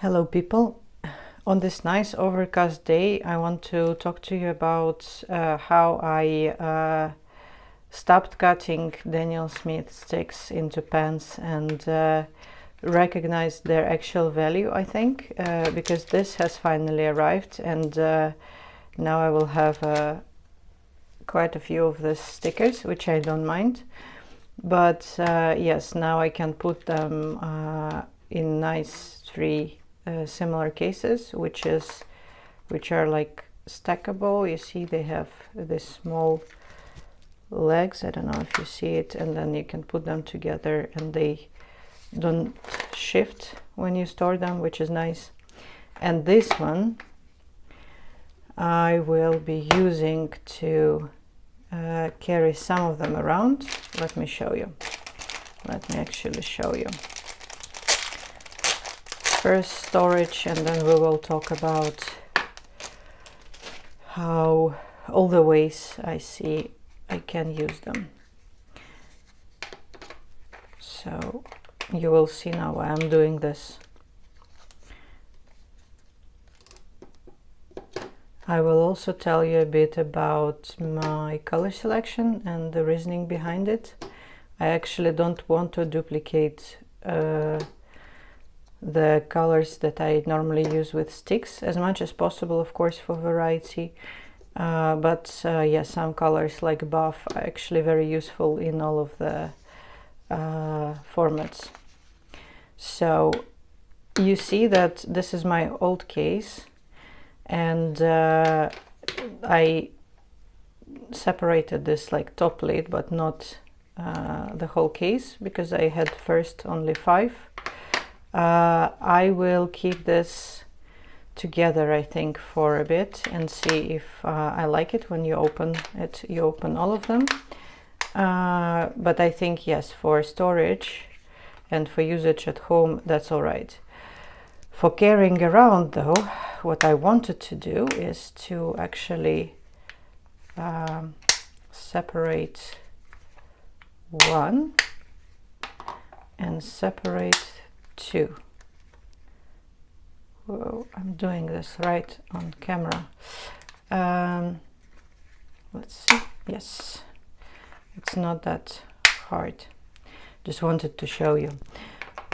Hello people. On this nice overcast day I want to talk to you about how I stopped cutting Daniel Smith sticks into pens and recognized their actual value, I think, because this has finally arrived, and now I will have quite a few of these stickers, which I don't mind. But yes, now I can put them in nice three similar cases, which are like stackable. You see they have these small legs, I don't know if you see it, and then you can put them together and they don't shift when you store them, which is nice. And this one I will be using to carry some of them around. Let me show you. Let me actually show you. First storage, and then we will talk about how all the ways I see I can use them. So you will see now why I'm doing this. I will also tell you a bit about my color selection and the reasoning behind it. I actually don't want to duplicate the colors that I normally use with sticks as much as possible, of course, for variety. But yeah, some colors like buff are actually very useful in all of the formats. So you see that this is my old case, and I separated this like top lid, but not the whole case, because I had first only 5. I will keep this together, I think, for a bit and see if I like it. When you open it, you open all of them. But I think, yes, for storage and for usage at home, that's all right. For carrying around, though, what I wanted to do is to actually separate one and separate 2. Whoa, I'm doing this right on camera. Let's see. Yes, it's not that hard. Just wanted to show you.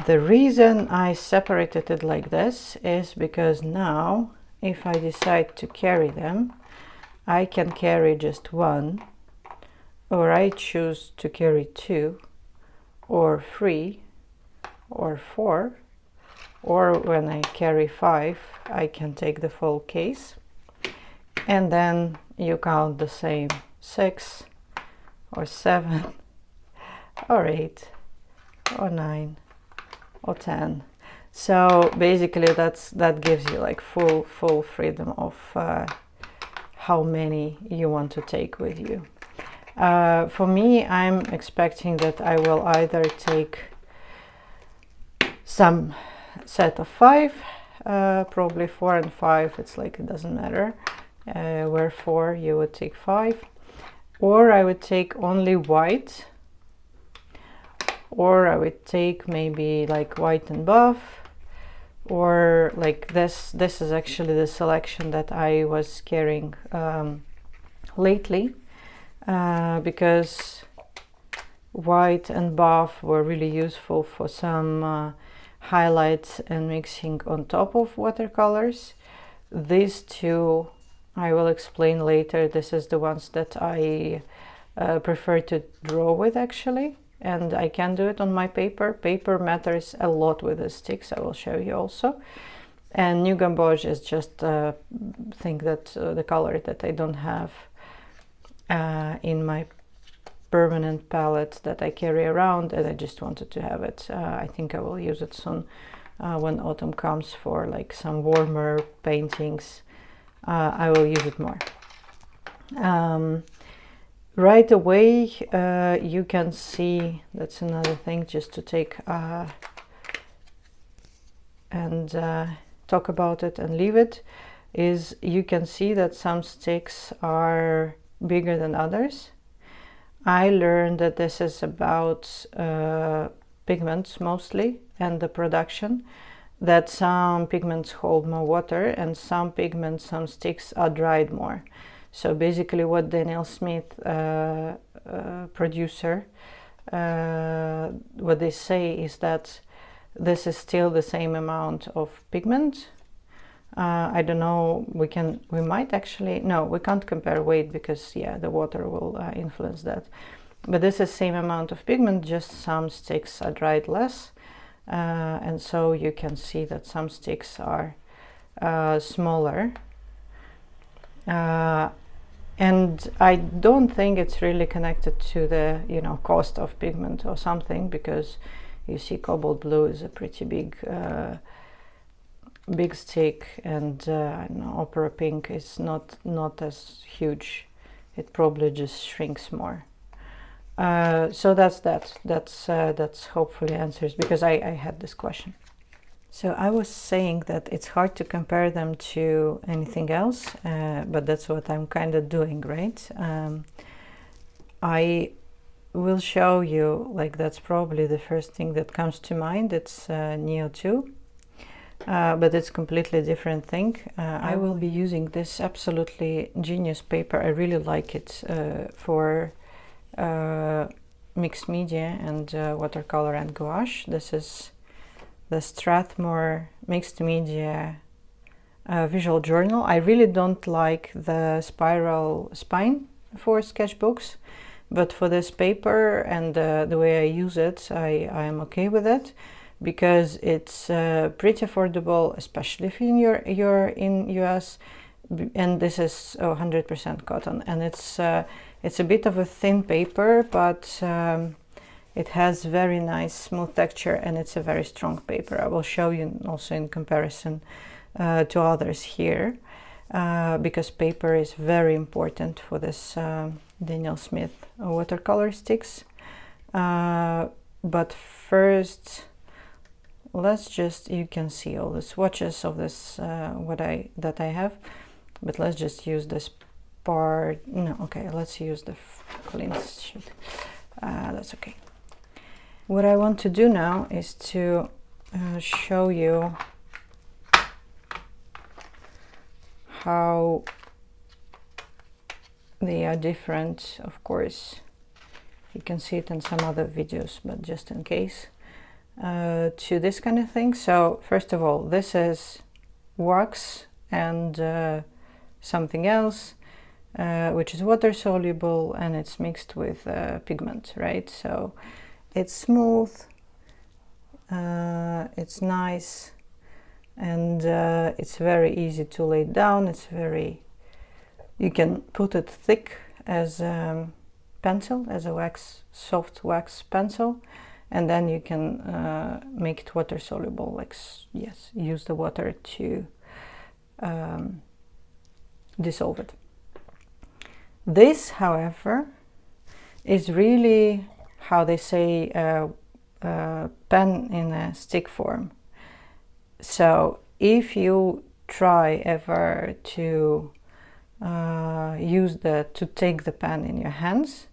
The reason I separated it like this is because now if I decide to carry them, I can carry just 1, or I choose to carry 2 or 3 or 4, or when I carry 5 I can take the full case, and then you count the same 6 or 7 or 8 or 9 or 10. So basically that gives you like full freedom of how many you want to take with you. For me, I'm expecting that I will either take some set of 5, probably 4 and 5, it's like it doesn't matter, where 4 you would take 5, or I would take only white, or I would take maybe like white and buff, or like this is actually the selection that I was carrying lately, because white and buff were really useful for some highlights and mixing on top of watercolors. These 2 I will explain later. This is the ones that I prefer to draw with, actually, and I can do it on my paper. Paper matters a lot with the sticks, I will show you also. And New Gamboge is just think that the color that I don't have in my permanent palette that I carry around, and I just wanted to have it. I think I will use it soon when autumn comes for like some warmer paintings. I will use it more. Right away you can see, that's another thing just to take and talk about it and leave it, is you can see that some sticks are bigger than others. I learned that this is about pigments mostly and the production. that some pigments hold more water and some pigments, some sticks are dried more. So basically what Daniel Smith producer, what they say is that this is still the same amount of pigment. I don't know, we might actually, no, we can't compare weight because yeah, the water will influence that. But this is same amount of pigment, just some sticks are dried less. And so you can see that some sticks are smaller. And I don't think it's really connected to the, you know, cost of pigment or something, because you see cobalt blue is a pretty big big stick, and I don't know, opera pink is not as huge. It probably just shrinks more. So that's hopefully answers, because I had this question. So I was saying that it's hard to compare them to anything else, but that's what I'm kind of doing, right? I will show you, like, that's probably the first thing that comes to mind. It's Neo 2. But it's completely different thing. I will be using this absolutely genius paper. I really like it for mixed media and watercolor and gouache. This is the Strathmore Mixed Media Visual Journal. I really don't like the spiral spine for sketchbooks, but for this paper and the way I use it, I am okay with it, because it's pretty affordable, especially if you're in US, and this is 100% cotton, and it's a bit of a thin paper, but it has very nice smooth texture, and it's a very strong paper. I will show you also in comparison to others here, because paper is very important for this Daniel Smith watercolor sticks. But first, let's just, you can see all the swatches of this that I have, but let's just use this part. No, okay, let's use the clean sheet. That's okay. What I want to do now is to show you how they are different. Of course, you can see it in some other videos, but just in case, to this kind of thing. So first of all, this is wax and something else, which is water soluble, and it's mixed with pigment, right? So it's smooth, it's nice, and it's very easy to lay down. It's very, you can put it thick as a pencil, as a wax, soft wax pencil, and then you can make it water soluble, like, yes, use the water to dissolve it. This, however, is really, how they say, pen in a stick form. So if you try ever to to take the pen in your hands,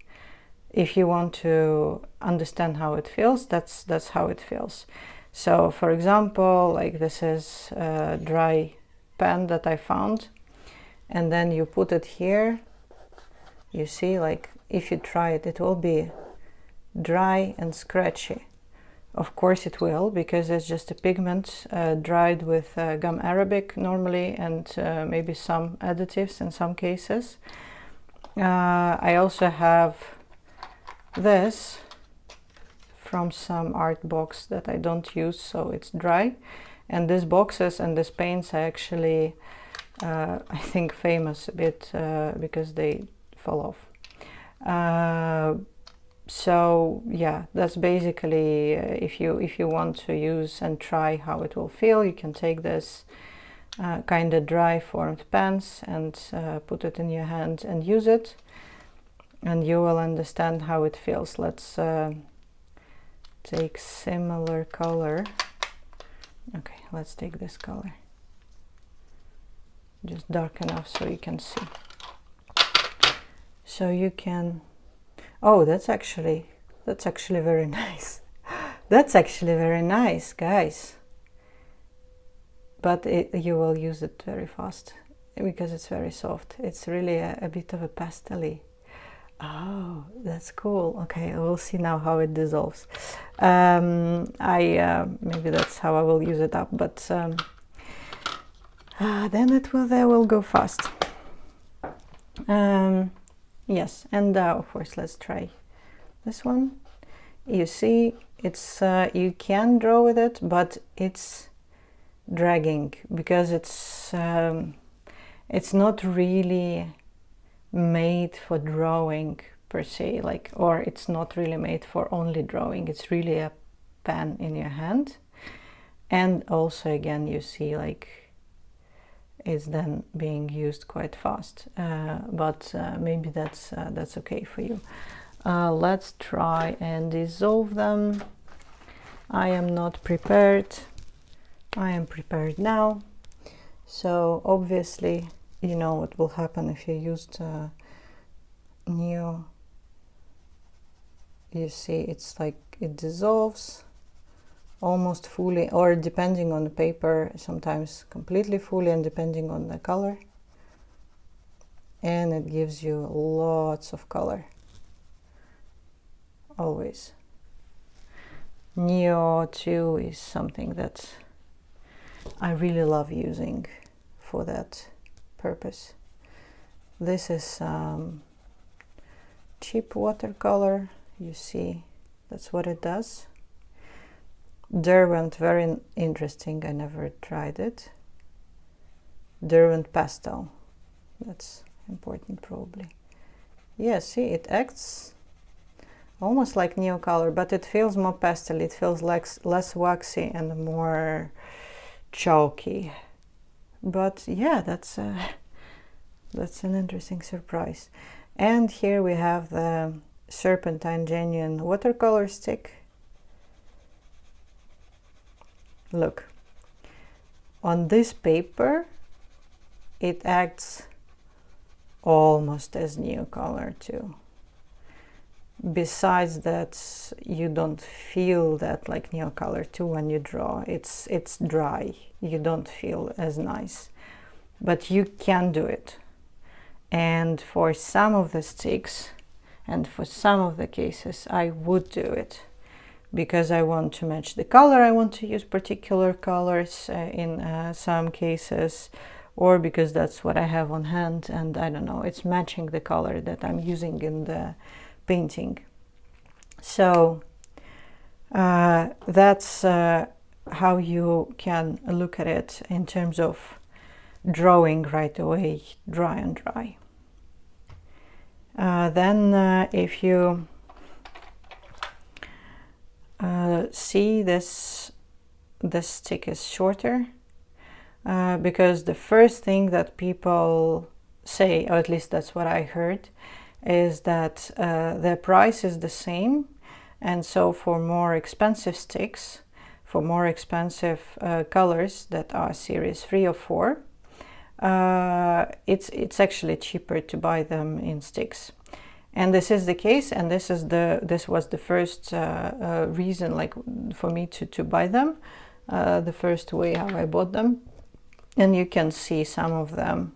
if you want to understand how it feels, that's how it feels. So for example, like, this is a dry pen that I found, and then you put it here, you see, like, if you try it, it will be dry and scratchy. Of course it will, because it's just a pigment dried with gum arabic normally, and maybe some additives in some cases. I also have this from some art box that I don't use, so it's dry. And these boxes and these paints are actually, I think, famous a bit because they fall off. So yeah, that's basically, if you want to use and try how it will feel, you can take this kind of dry formed pens and put it in your hand and use it, and you will understand how it feels. Let's take similar color. Okay, let's take this color, just dark enough so you can see. So you can, oh, that's actually very nice. That's actually very nice, guys. but you will use it very fast because it's very soft. It's really a bit of a pastel-y. Oh, that's cool. Okay, we'll see now how it dissolves. Maybe that's how I will use it up, but then they will go fast. Yes, and of course, let's try this one. You see, it's you can draw with it, but it's dragging because it's not really made for drawing per se, like, or it's not really made for only drawing. It's really a pen in your hand. And also again, you see, like, it's then being used quite fast, but maybe that's okay for you. Let's try and dissolve them. I am not prepared. I am prepared now. So obviously, you know what will happen if you used Neo. You see, it's like it dissolves almost fully, or depending on the paper, sometimes completely fully, and depending on the color. And it gives you lots of color. Always. Neo 2 is something that I really love using for that purpose. This is cheap watercolor. You see, that's what it does. Derwent, very interesting. I never tried it. Derwent pastel. That's important, probably. Yeah, see, it acts almost like Neocolor, but it feels more pastel. It feels like less waxy and more chalky. But yeah, that's an interesting surprise. And here we have the Serpentine Genuine watercolor stick. Look, on this paper, it acts almost as Neocolor too. Besides that, you don't feel that like Neocolor too when you draw. It's dry. You don't feel as nice, but you can do it. And for some of the sticks and for some of the cases, I would do it because I want to match the color. I want to use particular colors in some cases, or because that's what I have on hand, and I don't know, it's matching the color that I'm using in the painting. So that's how you can look at it in terms of drawing right away, dry and dry. Then if you see this stick is shorter, because the first thing that people say, or at least that's what I heard, is that the price is the same, and so for more expensive sticks, for more expensive colors that are series 3 or 4, it's actually cheaper to buy them in sticks. And this is the case, and this was the first reason, like, for me to buy them, the first way how I bought them. And you can see some of them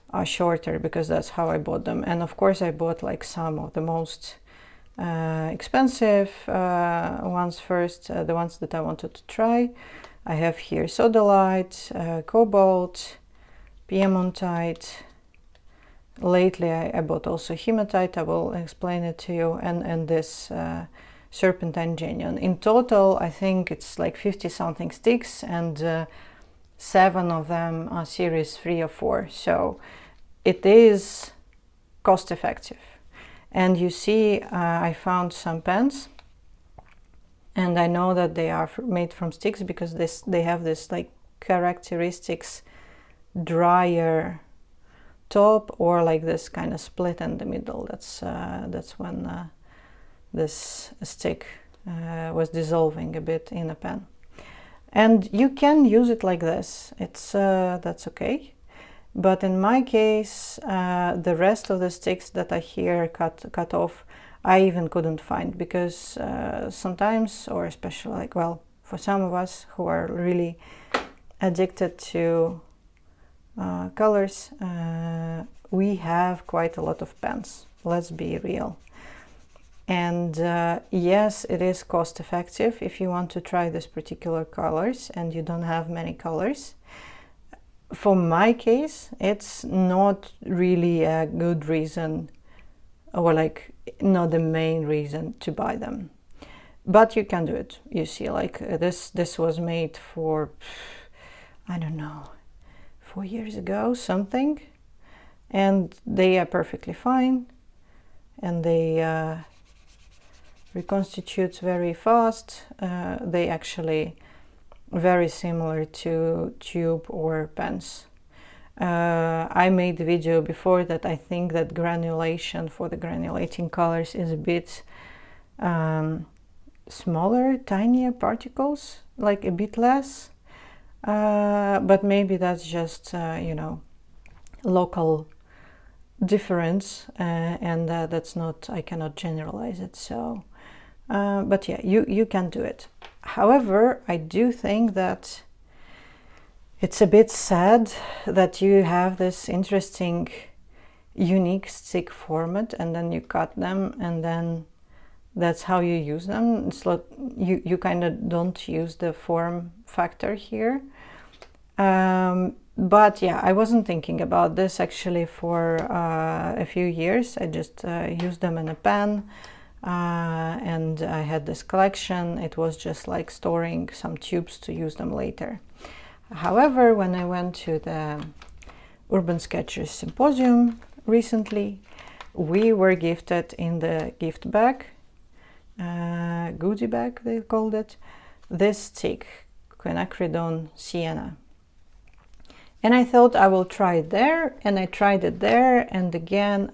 are shorter because that's how I bought them. And of course I bought like some of the most expensive ones first, the ones that I wanted to try. I have here Sodalite, Cobalt, Piemontite. Lately I bought also Hematite. I will explain it to you, and this Serpentine Genuine. In total, I think it's like 50 something sticks, and 7 of them are series 3 or 4. So it is cost effective. And you see, I found some pens, and I know that they are made from sticks because they have this like characteristics drier top, or like this kind of split in the middle. That's when this stick was dissolving a bit in a pen. And you can use it like this. It's that's okay. But in my case, the rest of the sticks that I here cut off, I even couldn't find, because sometimes, or especially like, well, for some of us who are really addicted to colors, we have quite a lot of pens, let's be real. And yes, it is cost effective if you want to try this particular colors and you don't have many colors. For my case, it's not really a good reason, or like not the main reason to buy them. But you can do it. You see, like this was made for, I don't know, 4 years ago, something. And they are perfectly fine. And they reconstitute very fast. They actually very similar to tube or pens. I made the video before that I think that granulation for the granulating colors is a bit smaller, tinier particles, like a bit less. But maybe that's just, you know, local difference, and that's not, I cannot generalize it. So, but yeah, you can do it. However, I do think that it's a bit sad that you have this interesting, unique stick format, and then you cut them, and then that's how you use them. It's like you kind of don't use the form factor here. But yeah, I wasn't thinking about this actually for a few years. I just used them in a pen, and I had this collection. It was just like storing some tubes to use them later. However, when I went to the Urban Sketchers Symposium recently, we were gifted in the gift bag, goodie bag they called it, this stick, quinacridone sienna. And I thought I will try it there, and I tried it there, and again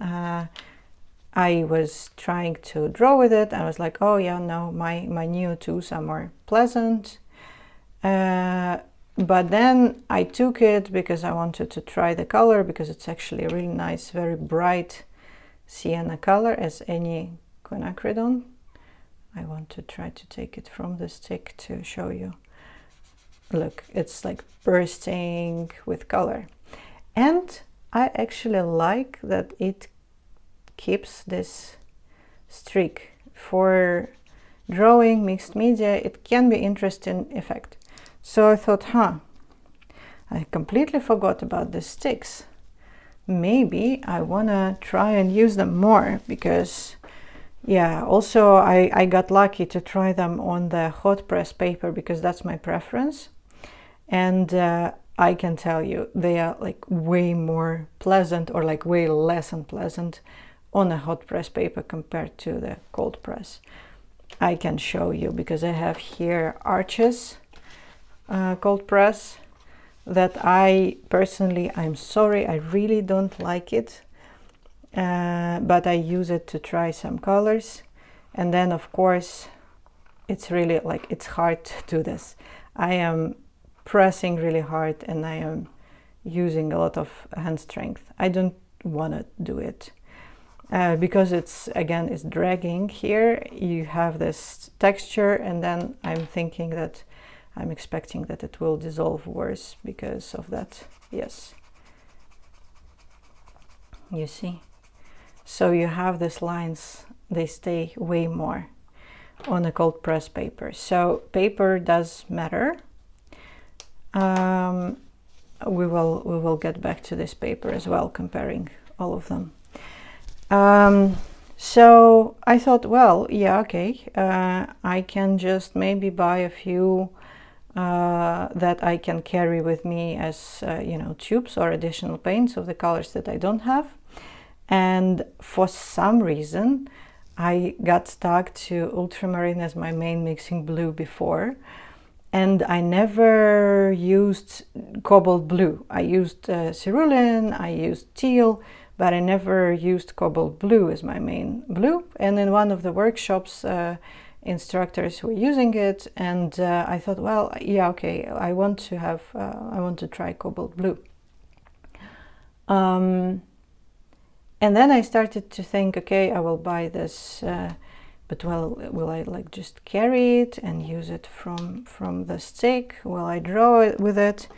I was trying to draw with it. I was like, oh yeah, no, my new tools are more pleasant. But then I took it because I wanted to try the color, because it's actually a really nice, very bright sienna color, as any quinacridone. I want to try to take it from the stick to show you. Look, it's like bursting with color. And I actually like that it keeps this streak. For drawing mixed media, it can be interesting effect. So I thought, I completely forgot about the sticks. Maybe I wanna try and use them more, because yeah, also I got lucky to try them on the hot press paper, because that's my preference. And I can tell you, they are like way more pleasant, or like way less unpleasant on a hot press paper compared to the cold press. I can show you, because I have here Arches cold press that I personally, I'm sorry, I really don't like it, but I use it to try some colors. And then of course it's really like, it's hard to do this. I am pressing really hard, and I am using a lot of hand strength. I don't want to do it because it's, again, it's dragging here. You have this texture, and then I'm thinking that I'm expecting that it will dissolve worse because of that. Yes, you see. So you have these lines, they stay way more on a cold press paper. So paper does matter. We will get back to this paper as well, comparing all of them. So I thought, well, yeah, okay, I can just maybe buy a few that I can carry with me as you know, tubes or additional paints of the colors that I don't have. And for some reason I got stuck to ultramarine as my main mixing blue before, and I never used cobalt blue. I used cerulean, I used teal, but I never used cobalt blue as my main blue. And in one of the workshops, instructors were using it, and I thought, well, yeah, okay, I want to try cobalt blue. And then I started to think, okay, I will buy this but well, will I like just carry it and use it from the stick? Will I draw it with it?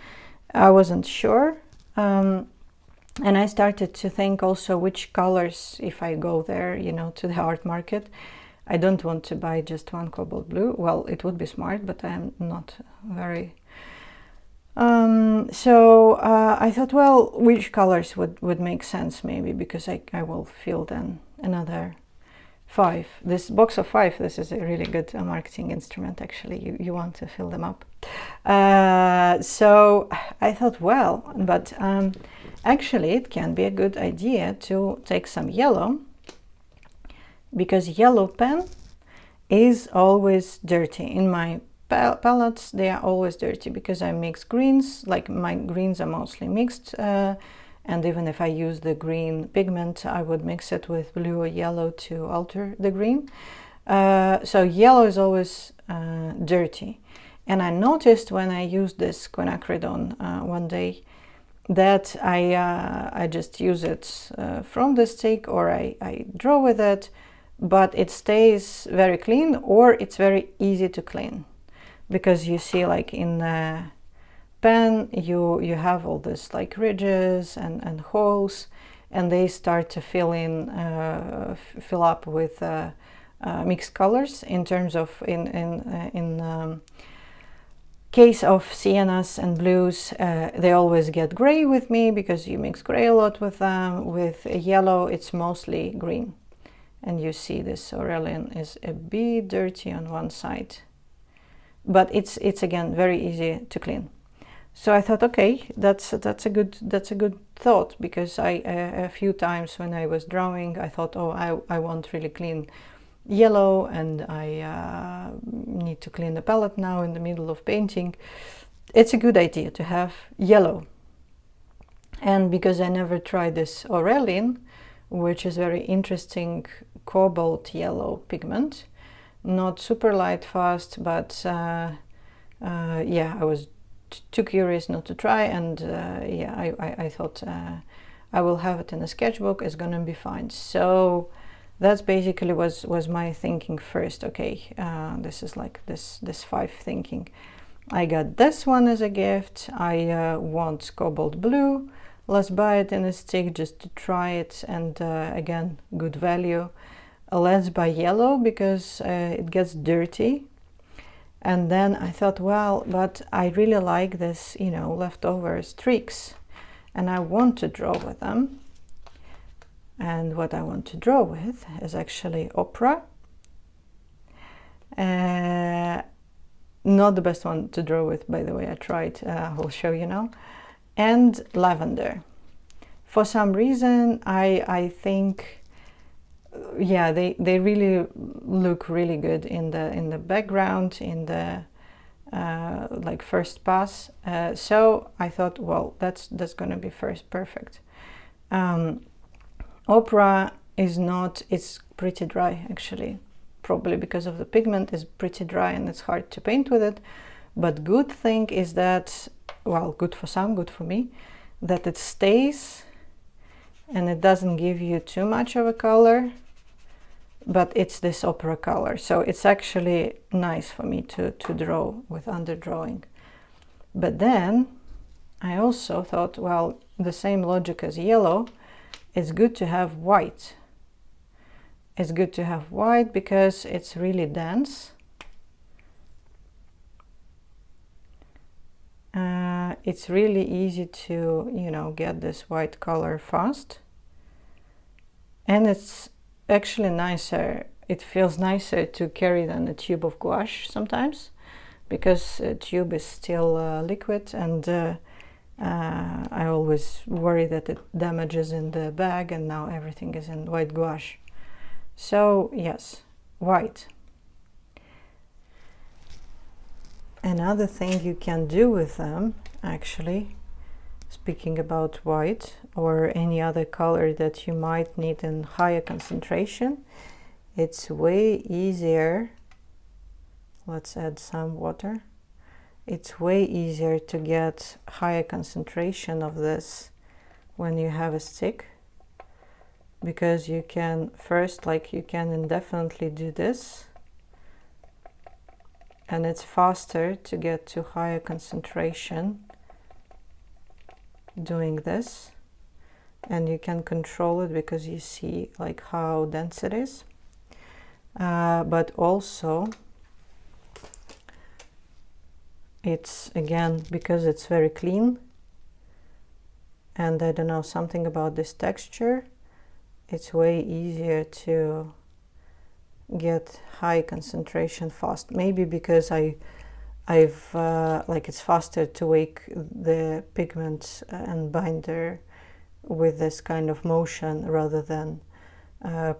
I wasn't sure. And I started to think also which colors, if I go there, you know, to the art market. I don't want to buy just one cobalt blue. Well, it would be smart, but I'm not very... I thought, well, which colors would make sense maybe, because I will fill then another 5. This box of 5, this is a really good marketing instrument, actually. You want to fill them up. So I thought, well, but actually it can be a good idea to take some yellow, because yellow pen is always dirty. In my palettes, they are always dirty because I mix greens, like my greens are mostly mixed, and even if I use the green pigment, I would mix it with blue or yellow to alter the green. So yellow is always dirty. And I noticed when I used this quinacridone one day that I just use it from the stick, or I draw with it, but it stays very clean, or it's very easy to clean. Because you see, like in the pen, you have all this like ridges and holes, and they start to fill up with mixed colors. In terms of in case of siennas and blues, they always get gray with me, because you mix gray a lot with them. With yellow, it's mostly green, and you see this Aurelian is a bit dirty on one side, but it's again very easy to clean. So I thought, okay, that's a good thought, because a few times when I was drawing, I thought, oh, I want really clean yellow, and I need to clean the palette now in the middle of painting. It's a good idea to have yellow. And because I never tried this Aurelian, which is very interesting cobalt yellow pigment, not super light fast, but yeah, I was too curious not to try, and yeah, I thought I will have it in a sketchbook, it's gonna be fine. So that's basically was my thinking first. Okay, this is like this 5 thinking. I got this one as a gift. I want cobalt blue. Let's buy it in a stick just to try it, and again, good value. Let's buy yellow because it gets dirty. And then I thought, well, but I really like this, you know, leftover streaks, and I want to draw with them. And what I want to draw with is actually ochre. Not the best one to draw with, by the way. I tried, I'll show you now. And lavender. For some reason, I think, yeah, they really look really good in the background, in the like first pass. So I thought, well, that's gonna be first perfect. Ochre is not, it's pretty dry actually, probably because of the pigment is pretty dry and it's hard to paint with it. But good thing is that, well, good for some, good for me, that it stays and it doesn't give you too much of a color, but it's this ochre color. So it's actually nice for me to draw with underdrawing. But then I also thought, well, the same logic as yellow, it's good to have white. It's good to have white because it's really dense. It's really easy to, you know, get this white color fast. And it's actually nicer. It feels nicer to carry than a tube of gouache sometimes, because a tube is still liquid, and I always worry that it damages in the bag, and now everything is in white gouache. So yes, white. Another thing you can do with them, actually, speaking about white or any other color that you might need in higher concentration, it's way easier. Let's add some water. It's way easier to get higher concentration of this when you have a stick. because you can first, like, you can indefinitely do this, and it's faster to get to higher concentration doing this, and you can control it because you see like how dense it is. But also it's, again, because it's very clean, and I don't know, something about this texture, it's way easier to get high concentration fast. Maybe because I've like, it's faster to wake the pigment and binder with this kind of motion rather than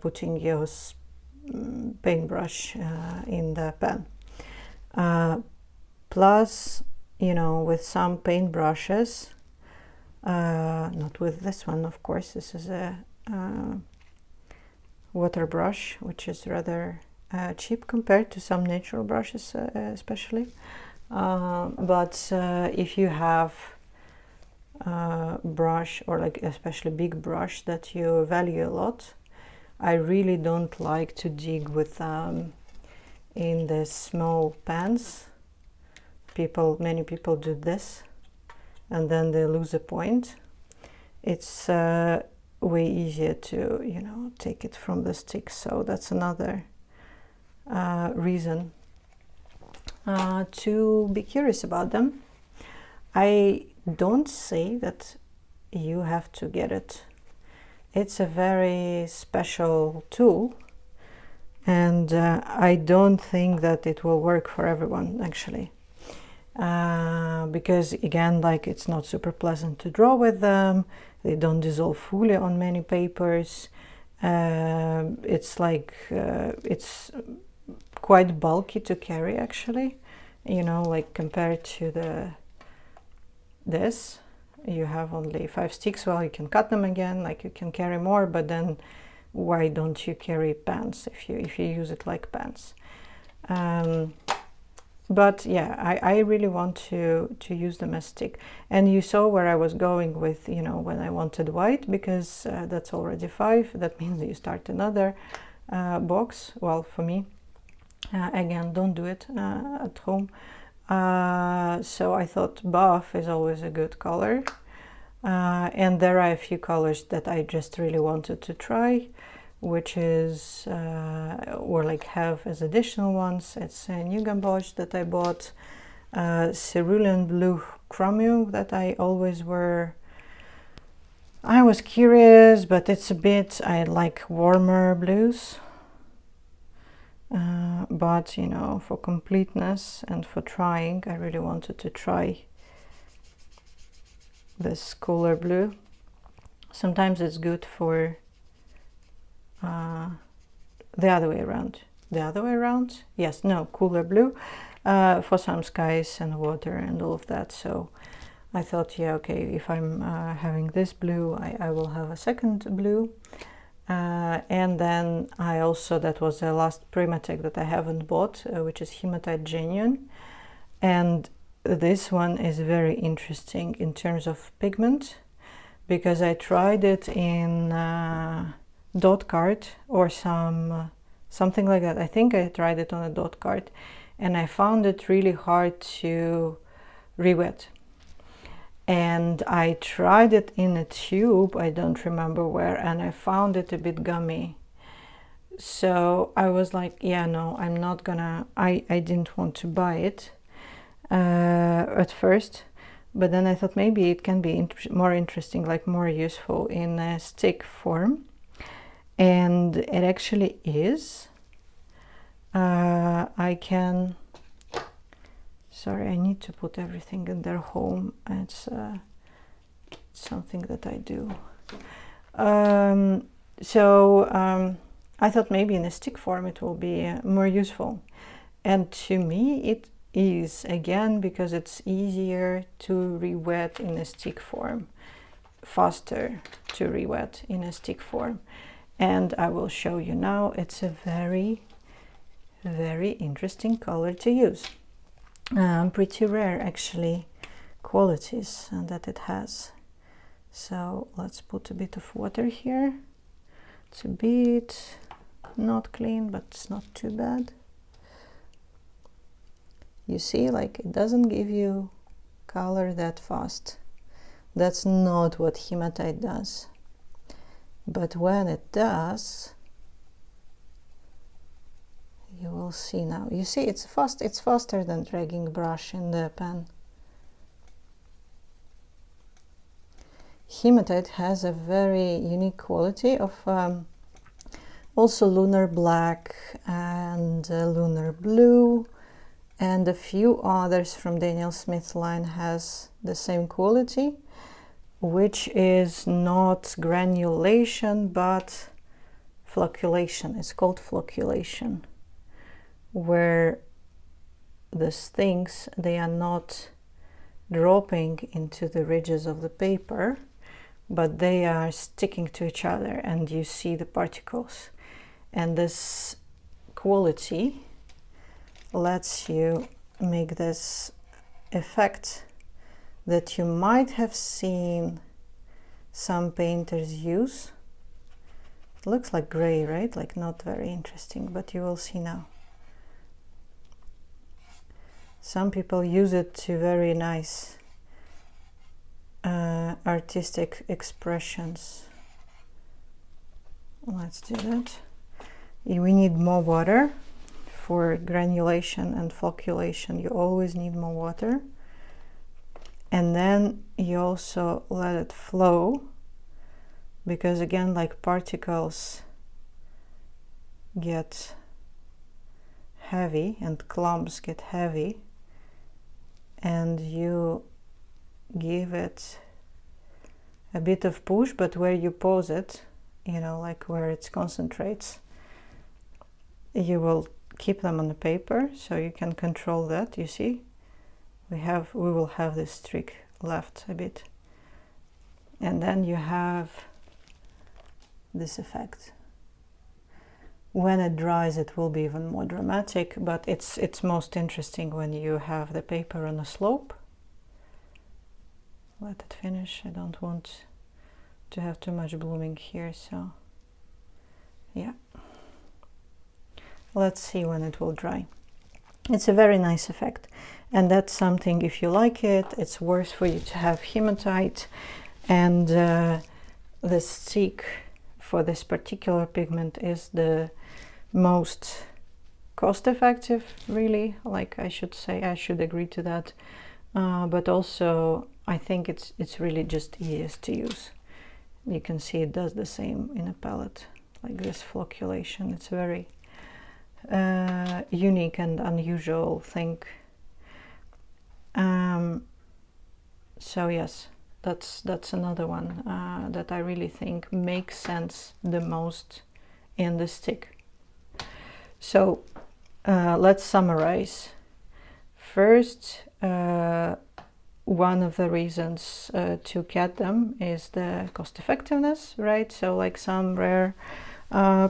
putting your paintbrush in the pen. Plus, you know, with some paintbrushes, not with this one, of course, this is a water brush, which is rather cheap compared to some natural brushes, especially. But if you have a brush, or like especially big brush that you value a lot, I really don't like to dig with in the small pans. Many people do this, and then they lose a point. It's way easier to, you know, take it from the stick. So that's another reason to be curious about them. I don't say that you have to get it. It's a very special tool, and I don't think that it will work for everyone, actually. Because, again, like, it's not super pleasant to draw with them. They don't dissolve fully on many papers. It's like it's quite bulky to carry, actually, you know, like compared to this, you have only 5 sticks. Well, you can cut them again, like you can carry more, but then why don't you carry pens if you use it like pens? But yeah, I really want to use them as stick. And you saw where I was going with, you know, when I wanted white, because that's already 5. That means you start another box. Well, for me, again, don't do it at home. So I thought buff is always a good color. And there are a few colors that I just really wanted to try, which is, or like have as additional ones. It's a new gamboge that I bought, cerulean blue chromium that I always wear. I was curious, but it's a bit, I like warmer blues. But, you know, for completeness and for trying, I really wanted to try this cooler blue. Sometimes it's good for the other way around. The other way around? Yes, no, cooler blue for some skies and water and all of that. So I thought, yeah, okay, if I'm having this blue, I will have a second blue. And then I also, that was the last Primatech that I haven't bought, which is Hematite Genuine. And this one is very interesting in terms of pigment, because I tried it in dot card or something like that. I think I tried it on a dot card, and I found it really hard to re-wet. And I tried it in a tube, I don't remember where, and I found it a bit gummy. So I was like, yeah, no, I'm not gonna, I didn't want to buy it at first, but then I thought maybe it can be more interesting, like more useful in a stick form. And it actually is. I can, sorry, I need to put everything in their home. It's something that I do. I thought maybe in a stick form it will be more useful. And to me it is, again, because it's easier to re-wet in a stick form, faster to re-wet in a stick form. And I will show you now. It's a very, very interesting color to use. Pretty rare, actually, qualities that it has. So let's put a bit of water here. It's a bit not clean, but it's not too bad. You see, like, it doesn't give you color that fast. That's not what hematite does. But when it does, you will see now. You see, it's faster than dragging a brush in the pen. Hematite has a very unique quality of also lunar black and lunar blue, and a few others from Daniel Smith line has the same quality, which is not granulation but flocculation. It's called flocculation, where these things, they are not dropping into the ridges of the paper, but they are sticking to each other and you see the particles. And this quality lets you make this effect that you might have seen some painters use. It looks like gray, right? Like not very interesting, but you will see now. Some people use it to very nice artistic expressions. Let's do that. We need more water for granulation and flocculation. You always need more water. And then you also let it flow, because again, like, particles get heavy and clumps get heavy, and you give it a bit of push, but where you pose it, you know, like where it concentrates, you will keep them on the paper, so you can control that. You see, we will have this streak left a bit, and then you have this effect. When it dries, it will be even more dramatic, but it's most interesting when you have the paper on a slope. Let it finish. I don't want to have too much blooming here, so yeah. Let's see when it will dry. It's a very nice effect, and that's something, if you like it, it's worth for you to have hematite. And the stick for this particular pigment is the most cost-effective, really. Like, I should say, I should agree to that, but also I think it's really just easiest to use. You can see it does the same in a palette, like this flocculation. It's a very unique and unusual thing. So yes, that's another one that I really think makes sense the most in the stick. So let's summarize. First, one of the reasons to get them is the cost effectiveness, right? So like some rare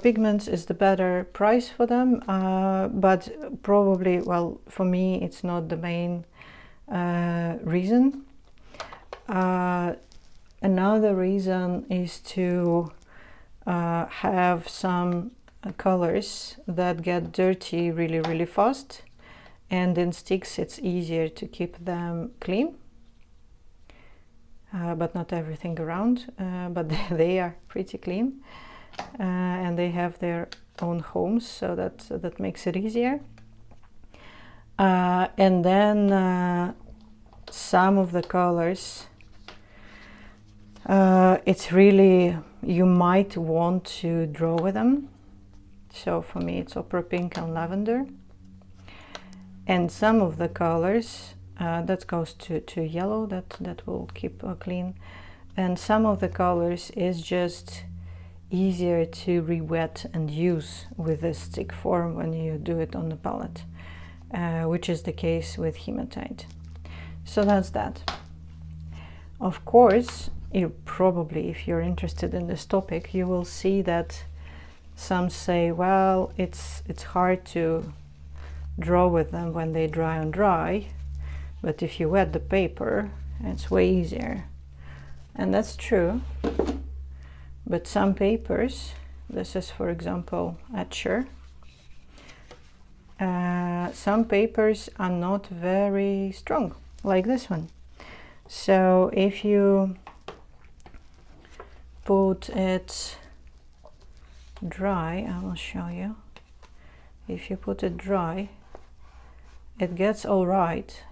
pigments is the better price for them, but probably, well, for me it's not the main reason. Another reason is to have some colors that get dirty really fast, and in sticks it's easier to keep them clean, but not everything around, but they are pretty clean, and they have their own homes, so that makes it easier. And then some of the colors, it's really, you might want to draw with them. So for me it's opera pink and lavender. And some of the colors, that goes to yellow, that will keep clean. And some of the colors is just easier to re-wet and use with the stick form when you do it on the palette, which is the case with hematite. So that's that. Of course, you probably, if you're interested in this topic, you will see that some say, well, it's hard to draw with them when they dry on dry, but if you wet the paper, it's way easier. And that's true, but some papers This is, for example, etcher. Some papers are not very strong, like this one. So if you put it dry, I will show you. If you put it dry, it gets all right.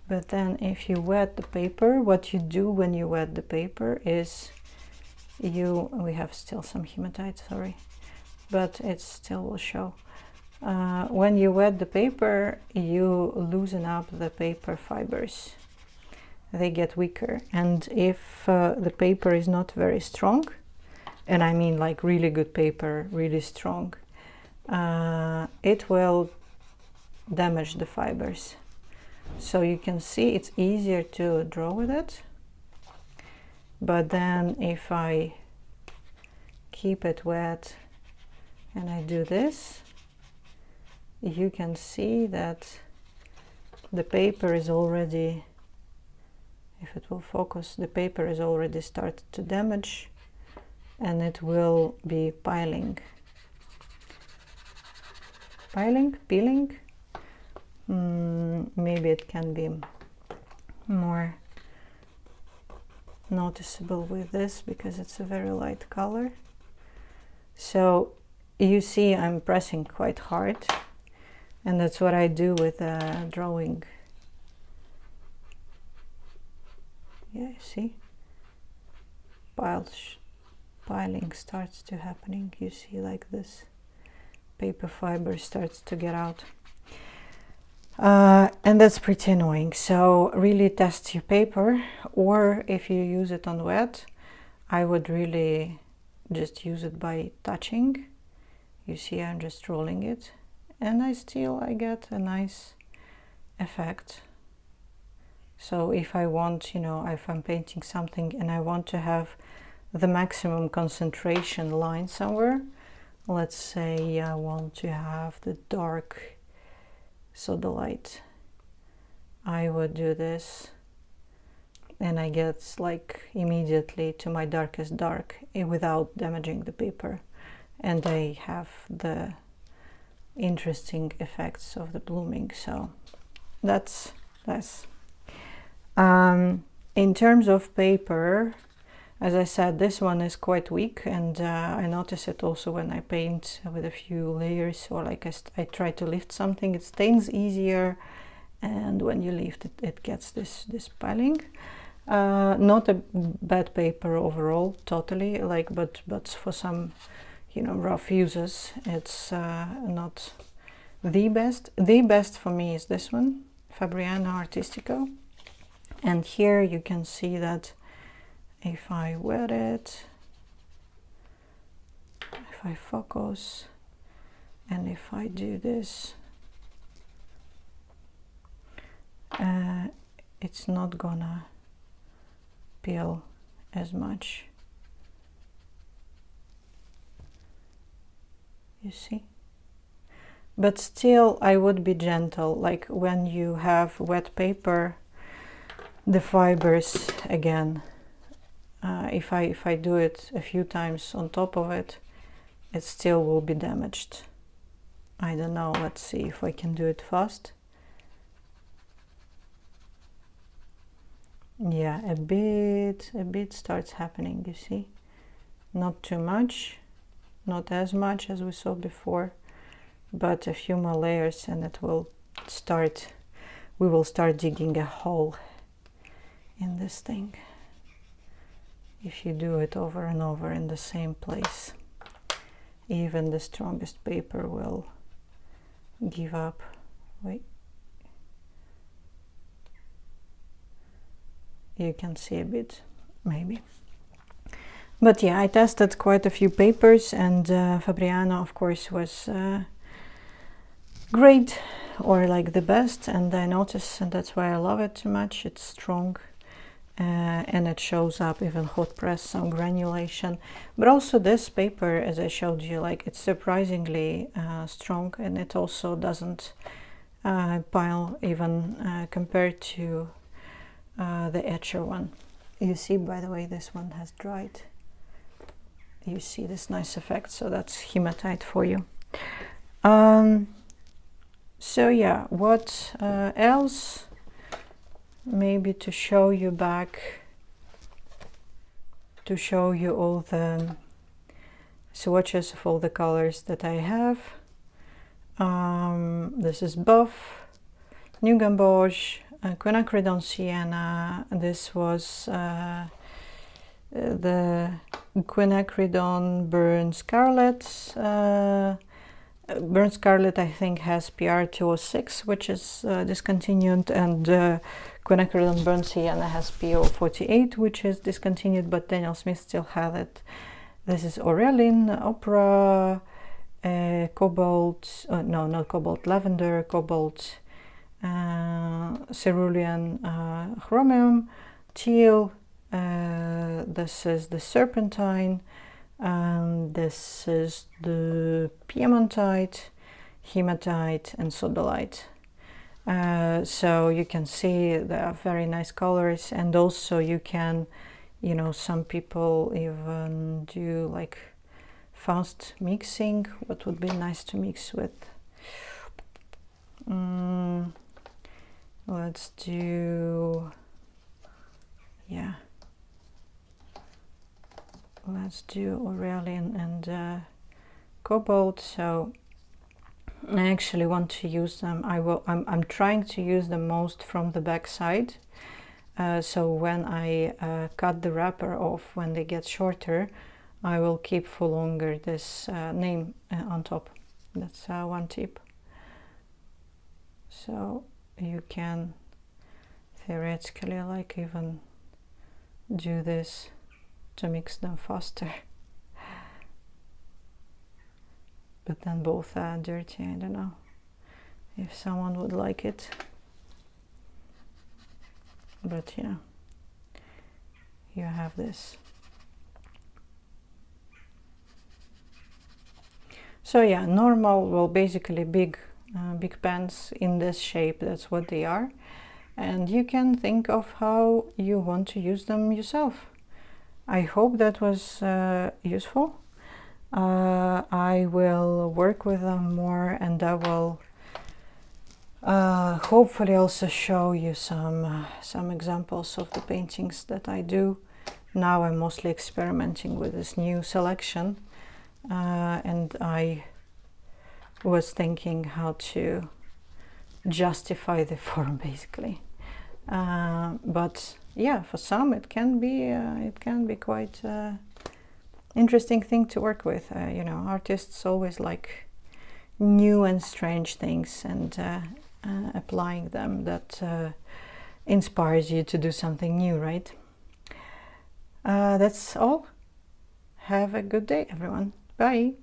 But then if you wet the paper, what you do when you wet the paper is we have still some hematite, sorry, but it still will show. When you wet the paper, you loosen up the paper fibers. They get weaker. And if the paper is not very strong, and I mean like really good paper, really strong, it will damage the fibers. So you can see it's easier to draw with it. But then if I keep it wet and I do this, you can see that the paper is already, if it will focus, the paper is already started to damage and it will be peeling. Maybe it can be more noticeable with this because it's a very light color. So you see I'm pressing quite hard, and that's what I do with drawing. Yeah, you see? Piling starts to happening. You see, like this paper fiber starts to get out. And that's pretty annoying. So really test your paper, or if you use it on wet, I would really just use it by touching. You see I'm just rolling it, and I get a nice effect. So if I want, if I'm painting something and I want to have the maximum concentration line somewhere, let's say I want to have the dark, so the light, I would do this and I get like immediately to my darkest dark without damaging the paper, and I have the interesting effects of the blooming. So that's in terms of paper, as I said, this one is quite weak, and I notice it also when I paint with a few layers, or like I try to lift something, it stains easier, and when you lift it, it gets this piling. Not a bad paper overall, totally, like, but for some, rough uses, it's not the best. The best for me is this one, Fabriano Artistico, and here you can see that if I wet it, if I focus, and if I do this, it's not gonna peel as much. You see? But still, I would be gentle, like when you have wet paper, the fibers, again, if I do it a few times on top of it, it still will be damaged. I don't know, let's see if I can do it fast. Yeah, a bit starts happening, you see? Not too much, not as much as we saw before, but a few more layers and it will start, we will start digging a hole in this thing. If you do it over and over in the same place, even the strongest paper will give up. Wait. You can see a bit, maybe. But yeah, I tested quite a few papers, and Fabriano, of course, was great, or like the best, and I noticed, and that's why I love it too much. It's strong. And it shows up even hot press, some granulation, but also this paper, as I showed you, like it's surprisingly strong, and it also doesn't pile even compared to the etcher one. You see, by the way, this one has dried. you see this nice effect. So that's hematite for you. So yeah, what else? Maybe to show you back, to show you all the swatches of all the colors that I have. This is Buff, New Gamboge, Quinacridone Sienna. This was the Quinacridone Burn Scarlet. Burn Scarlet, I think, has PR 206, which is discontinued, and Quinacridone Burn Sienna has PO 48, which is discontinued, but Daniel Smith still has it. This is Aurelin, Opera, Cobalt, no, not Cobalt, Lavender, Cobalt, Cerulean, Chromium, Teal. This is the Serpentine, and this is the Piemontite, Hematite, and Sodalite. So you can see they are very nice colors, and also you can, you know, some people even do like fast mixing. What would be nice to mix with? Let's do, yeah, let's do Aurelin and Cobalt. So I actually want to use them. I'm trying to use them most from the back side. So when I cut the wrapper off, when they get shorter, I will keep for longer this name on top. That's one tip. So you can theoretically like even do this to mix them faster. But then both are dirty. I don't know if someone would like it. But yeah, you have this. So yeah, normal, well, basically big pans in this shape, that's what they are. And you can think of how you want to use them yourself. I hope that was useful. I will work with them more, and I will hopefully also show you some examples of the paintings that I do. Now I'm mostly experimenting with this new selection, and I was thinking how to justify the form basically. But yeah, for some it can be quite interesting thing to work with. You know, artists always like new and strange things, and applying them, that inspires you to do something new, right? That's all. Have a good day, everyone. Bye.